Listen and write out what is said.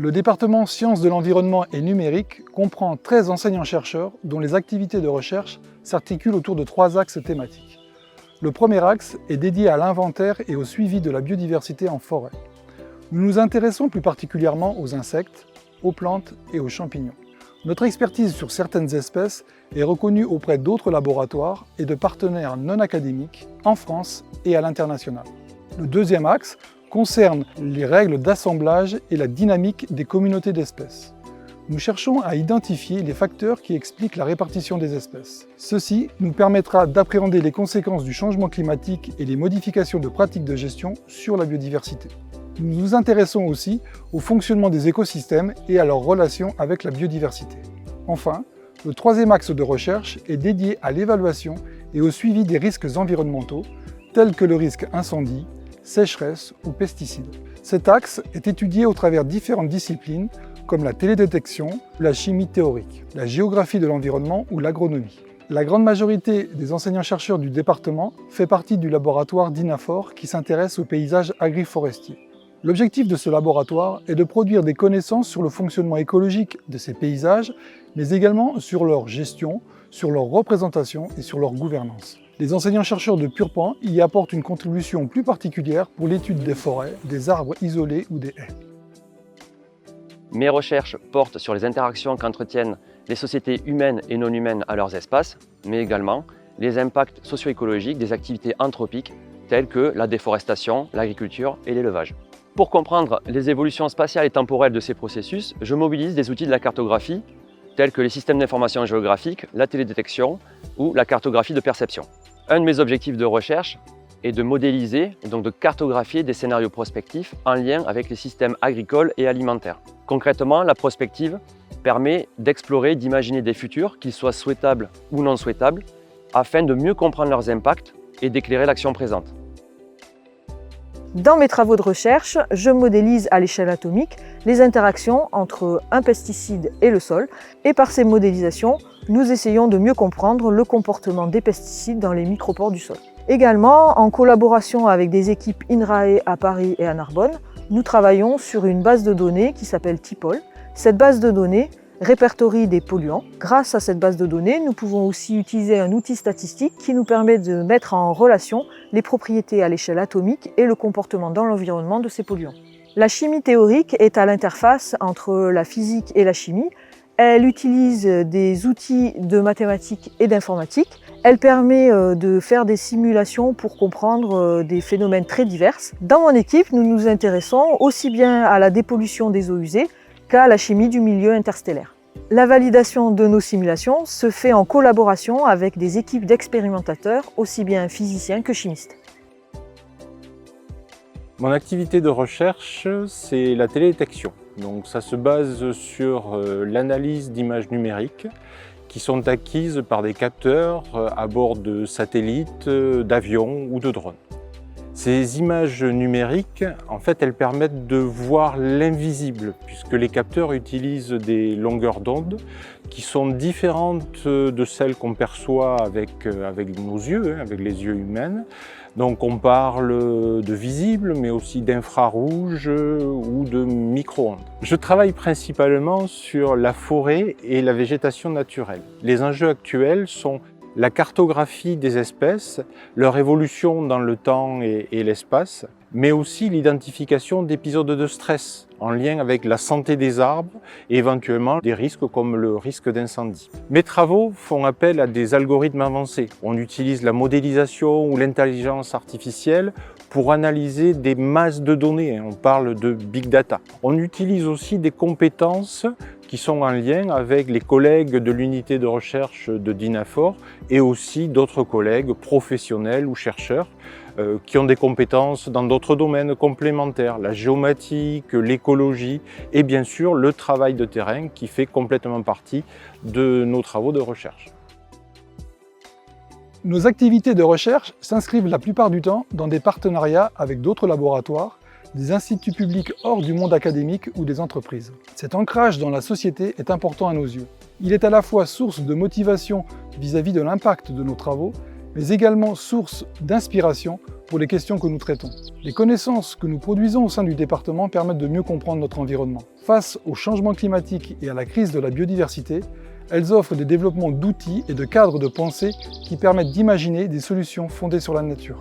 Le département Sciences de l'environnement et numérique comprend 13 enseignants-chercheurs dont les activités de recherche s'articulent autour de 3 axes thématiques. Le premier axe est dédié à l'inventaire et au suivi de la biodiversité en forêt. Nous nous intéressons plus particulièrement aux insectes, aux plantes et aux champignons. Notre expertise sur certaines espèces est reconnue auprès d'autres laboratoires et de partenaires non académiques en France et à l'international. Le deuxième axe concerne les règles d'assemblage et la dynamique des communautés d'espèces. Nous cherchons à identifier les facteurs qui expliquent la répartition des espèces. Ceci nous permettra d'appréhender les conséquences du changement climatique et les modifications de pratiques de gestion sur la biodiversité. Nous nous intéressons aussi au fonctionnement des écosystèmes et à leur relation avec la biodiversité. Enfin, le troisième axe de recherche est dédié à l'évaluation et au suivi des risques environnementaux, tels que le risque incendie, sécheresse ou pesticides. Cet axe est étudié au travers différentes disciplines comme la télédétection, la chimie théorique, la géographie de l'environnement ou l'agronomie. La grande majorité des enseignants-chercheurs du département fait partie du laboratoire d'INAFOR qui s'intéresse aux paysages agri-forestiers. L'objectif de ce laboratoire est de produire des connaissances sur le fonctionnement écologique de ces paysages, mais également sur leur gestion, sur leur représentation et sur leur gouvernance. Les enseignants-chercheurs de Purpan y apportent une contribution plus particulière pour l'étude des forêts, des arbres isolés ou des haies. Mes recherches portent sur les interactions qu'entretiennent les sociétés humaines et non humaines à leurs espaces, mais également les impacts socio-écologiques des activités anthropiques telles que la déforestation, l'agriculture et l'élevage. Pour comprendre les évolutions spatiales et temporelles de ces processus, je mobilise des outils de la cartographie tels que les systèmes d'information géographique, la télédétection ou la cartographie de perception. Un de mes objectifs de recherche est de modéliser et donc de cartographier des scénarios prospectifs en lien avec les systèmes agricoles et alimentaires. Concrètement, la prospective permet d'explorer, d'imaginer des futurs, qu'ils soient souhaitables ou non souhaitables, afin de mieux comprendre leurs impacts et d'éclairer l'action présente. Dans mes travaux de recherche, je modélise à l'échelle atomique les interactions entre un pesticide et le sol, et par ces modélisations, nous essayons de mieux comprendre le comportement des pesticides dans les micropores du sol. Également, en collaboration avec des équipes INRAE à Paris et à Narbonne, nous travaillons sur une base de données qui s'appelle TIPOL. Cette base de données répertorie des polluants. Grâce à cette base de données, nous pouvons aussi utiliser un outil statistique qui nous permet de mettre en relation les propriétés à l'échelle atomique et le comportement dans l'environnement de ces polluants. La chimie théorique est à l'interface entre la physique et la chimie. Elle utilise des outils de mathématiques et d'informatique. Elle permet de faire des simulations pour comprendre des phénomènes très divers. Dans mon équipe, nous nous intéressons aussi bien à la dépollution des eaux usées qu'à la chimie du milieu interstellaire. La validation de nos simulations se fait en collaboration avec des équipes d'expérimentateurs, aussi bien physiciens que chimistes. Mon activité de recherche, c'est la télédétection. Donc ça se base sur l'analyse d'images numériques qui sont acquises par des capteurs à bord de satellites, d'avions ou de drones. Ces images numériques, en fait, elles permettent de voir l'invisible, puisque les capteurs utilisent des longueurs d'onde qui sont différentes de celles qu'on perçoit avec nos yeux, avec les yeux humains. Donc on parle de visible, mais aussi d'infrarouge ou de micro-ondes. Je travaille principalement sur la forêt et la végétation naturelle. Les enjeux actuels sont la cartographie des espèces, leur évolution dans le temps et l'espace, mais aussi l'identification d'épisodes de stress en lien avec la santé des arbres et éventuellement des risques comme le risque d'incendie. Mes travaux font appel à des algorithmes avancés. On utilise la modélisation ou l'intelligence artificielle pour analyser des masses de données. On parle de big data. On utilise aussi des compétences qui sont en lien avec les collègues de l'unité de recherche de DINAFOR et aussi d'autres collègues professionnels ou chercheurs qui ont des compétences dans d'autres domaines complémentaires, la géomatique, l'écologie et bien sûr le travail de terrain qui fait complètement partie de nos travaux de recherche. Nos activités de recherche s'inscrivent la plupart du temps dans des partenariats avec d'autres laboratoires, des instituts publics hors du monde académique ou des entreprises. Cet ancrage dans la société est important à nos yeux. Il est à la fois source de motivation vis-à-vis de l'impact de nos travaux, mais également source d'inspiration pour les questions que nous traitons. Les connaissances que nous produisons au sein du département permettent de mieux comprendre notre environnement. Face au changement climatique et à la crise de la biodiversité, elles offrent des développements d'outils et de cadres de pensée qui permettent d'imaginer des solutions fondées sur la nature.